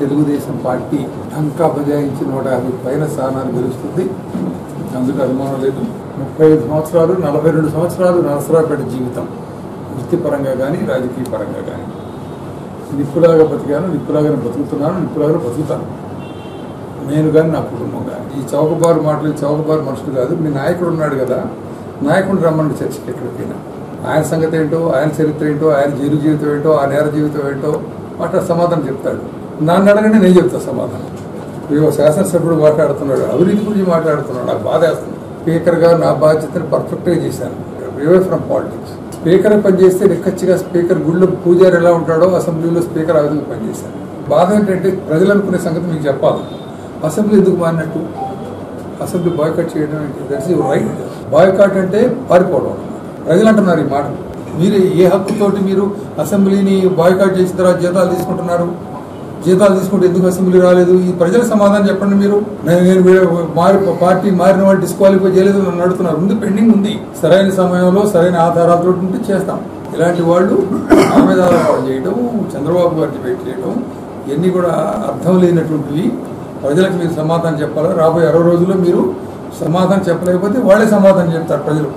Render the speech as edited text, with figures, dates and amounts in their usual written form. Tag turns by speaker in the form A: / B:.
A: Telugu Desam party అంకా బజాయించి 150 పైన స్థానాలు గెలుస్తుంది. అందుకు అనుమానం లేదు. 35 సంవత్సరాలు 42 సంవత్సరాలు నరసరావుపేట జీవితం వృత్తిపరంగా కానీ రాజకీయ పరంగా కానీ నిప్పులాగా బతికాను, నిప్పులాగానే బతుకుతున్నాను, నిప్పులాగానే బతుకుతాను. నేను కానీ నా కుటుంబం కానీ. ఈ చౌకబారు మాటలు చౌకబారు మనుషులు కాదు. మీ నాయకుడు ఉన్నాడు కదా, నాయకుడు రమ్మని చర్చకి ఎక్కడికైనా ఆయన సంగతి ఏంటో, ఆయన చరిత్ర ఏంటో, ఆయన జైలు జీవితం ఏంటో, ఆ నేర జీవితం ఏంటో మాట సమాధానం చెప్తాడు. నన్ను అడగండి, నేను చెప్తాను సమాధానం. ఇవో శాసనసభ్యుడు మాట్లాడుతున్నాడు, అవినీతి గురించి మాట్లాడుతున్నాడు. నాకు బాధ వేస్తుంది. స్పీకర్గా నా బాధ్యతను పర్ఫెక్ట్గా చేశాను. Away from politics. స్పీకర్ పనిచేస్తే నిక్కచ్చిగా స్పీకర్ గుళ్ళో పూజారి ఎలా ఉంటాడో అసెంబ్లీలో స్పీకర్ ఆ విధంగా పనిచేశాను. బాధ ఏంటంటే ప్రజలు అనుకునే సంగతి మీకు చెప్పాలి. అసెంబ్లీ ఎందుకు మారినట్టు? అసెంబ్లీ బాయ్కాట్ చేయడం అంటే దట్స్ యువర్ రైట్. బాయ్కాట్ అంటే పారిపోవడం. ప్రజలు అంటున్నారు ఈ మాట. మీరు ఏ హక్కుతోటి మీరు అసెంబ్లీని బాయ్కాట్ చేసిన తర్వాత జీతాలు తీసుకుంటున్నారు? జీతాలు తీసుకుంటే ఎందుకు అసెంబ్లీ రాలేదు? ఈ ప్రజల సమాధానం చెప్పండి. మీరు నేను పార్టీ మారిన వాళ్ళు డిస్క్వాలిఫై చేయలేదు నన్ను అడుగుతున్నారు. ముందు పెండింగ్ ఉంది. సరైన సమయంలో సరైన ఆధారాలతో ఉంటే చేస్తాం. ఇలాంటి వాళ్ళు ఆమెదారాలు చేయడం, చంద్రబాబు గారిని పెట్టి చేయడం, ఇవన్నీ కూడా అర్థం లేనటువంటివి. ప్రజలకు మీరు సమాధానం చెప్పాలి. రాబోయే 60 రోజుల్లో మీరు సమాధానం చెప్పలేకపోతే వాళ్ళే సమాధానం చెప్తారు ప్రజలు.